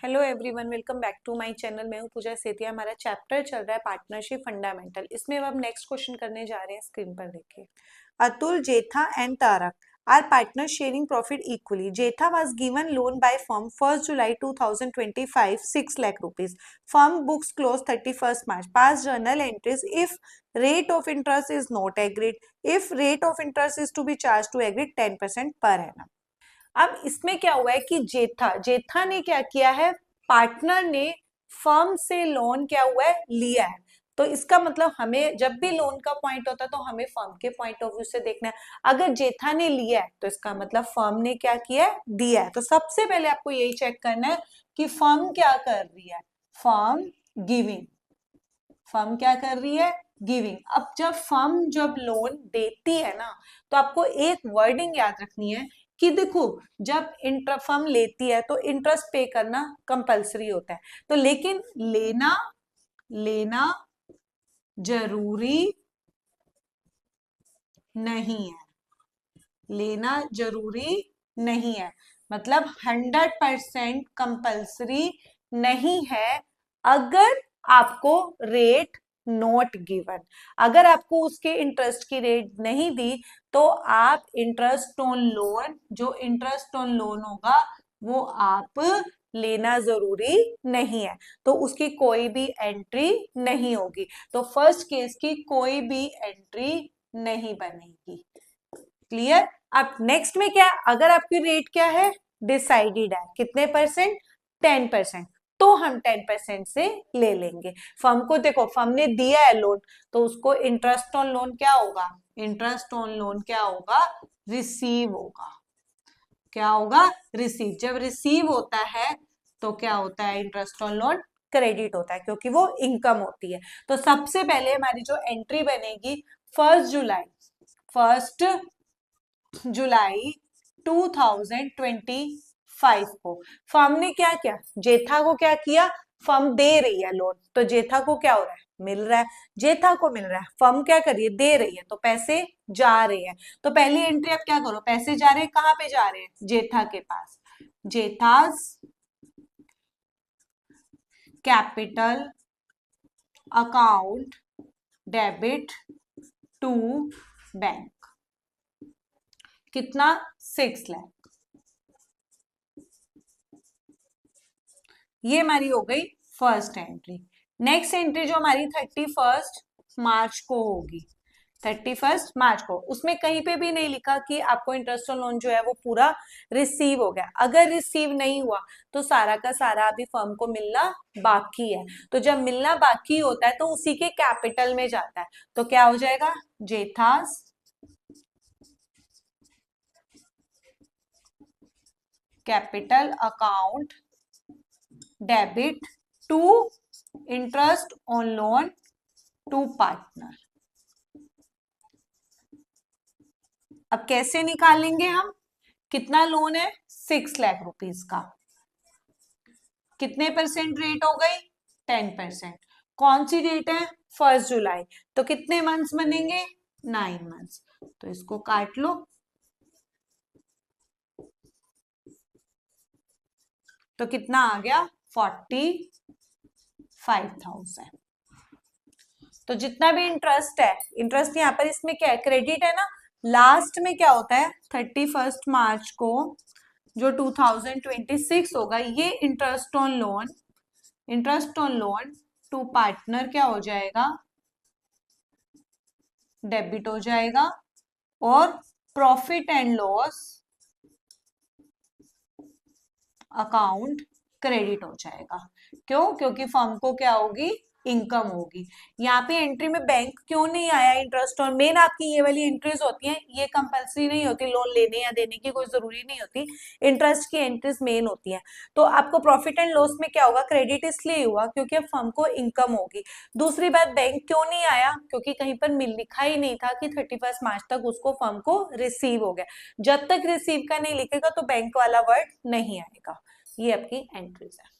Hello everyone, welcome back to my channel. मैं हूं पूजा सेतिया। हमारा चैप्टर चल रहा है पार्टनरशिप फंडामेंटल। इसमें अब हम नेक्स्ट क्वेश्चन करने जा रहे हैं। स्क्रीन पर देखिए। Atul, Jetha and Tarak are partner sharing profit equally. Jetha was given loan by firm 1st July 2025 6 lakh rupees. Firm books close 31st March. Past journal entries if rate of interest is not agreed. If rate of interest is to be charged to agreed 10% per annum. अब इसमें क्या हुआ है कि जेठा ने क्या किया है, पार्टनर ने फर्म से लोन क्या हुआ है, लिया है। तो इसका मतलब हमें जब भी लोन का पॉइंट होता है तो हमें फर्म के पॉइंट ऑफ व्यू से देखना है। अगर जेठा ने लिया है तो इसका मतलब फर्म ने क्या किया है, दिया है। तो सबसे पहले आपको यही चेक करना है कि फर्म क्या कर रही है, फर्म गिविंग। फर्म क्या कर रही है, गिविंग। अब जब लोन देती है ना, तो आपको एक वर्डिंग याद रखनी है कि देखो, जब फर्म लेती है तो इंटरेस्ट पे करना कंपलसरी होता है। तो लेकिन लेना जरूरी नहीं है, लेना जरूरी नहीं है। मतलब 100% कंपलसरी नहीं है। अगर आपको रेट नोट गिवन, अगर आपको उसके इंटरेस्ट की रेट नहीं दी तो आप इंटरेस्ट ऑन लोन, जो इंटरेस्ट ऑन लोन होगा वो आप लेना जरूरी नहीं है। तो उसकी कोई भी एंट्री नहीं होगी। तो फर्स्ट केस की कोई भी एंट्री नहीं बनेगी। क्लियर। अब नेक्स्ट में क्या, अगर आपकी रेट क्या है, डिसाइडेड है, कितने परसेंट, 10%, तो हम 10% से ले लेंगे। फर्म को देखो, फर्म ने दिया है लोन, तो उसको इंटरेस्ट ऑन लोन क्या होगा, इंटरेस्ट ऑन लोन क्या होगा, रिसीव होगा। क्या होगा, रिसीव। जब रिसीव होता है तो क्या होता है, इंटरेस्ट ऑन लोन क्रेडिट होता है, क्योंकि वो इनकम होती है। तो सबसे पहले हमारी जो एंट्री बनेगी, 1 जुलाई 2025 को फर्म ने क्या किया, जेठा को क्या किया, फर्म दे रही है लोन, तो जेठा को क्या हो रहा है, मिल रहा है। जेठा को मिल रहा है, फर्म क्या कर रही है, दे रही है, तो पैसे जा रहे हैं। तो पहली एंट्री आप क्या करो, पैसे जा रहे हैं, कहां पे जा रहे हैं, जेठा के पास। Jetha's capital account debit to bank. कितना, 6 लाख। ये हमारी हो गई फर्स्ट एंट्री। नेक्स्ट एंट्री जो हमारी 31 मार्च को होगी, 31 मार्च को, उसमें कहीं पे भी नहीं लिखा कि आपको इंटरेस्ट ऑन लोन जो है वो पूरा रिसीव हो गया। अगर रिसीव नहीं हुआ तो सारा का सारा अभी फर्म को मिलना बाकी है। तो जब मिलना बाकी होता है तो उसी के कैपिटल में जाता है। तो क्या हो जाएगा, Jetha's capital account debit to interest on loan to partner. अब कैसे निकालेंगे हम, कितना लोन है, 6 लाख रुपीस का, कितने परसेंट रेट हो गई, 10%। कौन सी डेट है, 1 जुलाई, तो कितने मंथ्स बनेंगे, 9 मंथ्स। तो इसको काट लो। तो कितना आ गया, 45,000। तो जितना भी इंटरेस्ट है, इंटरेस्ट यहाँ पर इसमें क्या है, क्रेडिट है ना। लास्ट में क्या होता है, 31 मार्च को जो 2026 होगा, ये interest on loan to partner क्या हो जाएगा, डेबिट हो जाएगा। और profit and loss account credit हो जाएगा। क्यों, क्योंकि फर्म को क्या होगी, इनकम होगी। यहाँ पे एंट्री में बैंक क्यों नहीं आया, इंटरेस्ट ऑन, मेन आपकी ये वाली एंट्रीज होती हैं, ये कंपलसरी नहीं होती, लोन लेने या देने की कोई जरूरी नहीं होती, इंटरेस्ट की एंट्रीज मेन होती हैं। तो आपको प्रॉफिट एंड लॉस में क्या होगा, क्रेडिट इसलिए हुआ क्योंकि अब फर्म को इनकम होगी। दूसरी बात, बैंक क्यों नहीं आया, क्योंकि कहीं पर मिल लिखा ही नहीं था कि 31 मार्च तक उसको फर्म को रिसीव हो गया। जब तक रिसीव का नहीं लिखेगा तो बैंक वाला वर्ड नहीं आएगा। ये आपकी एंट्रीज है।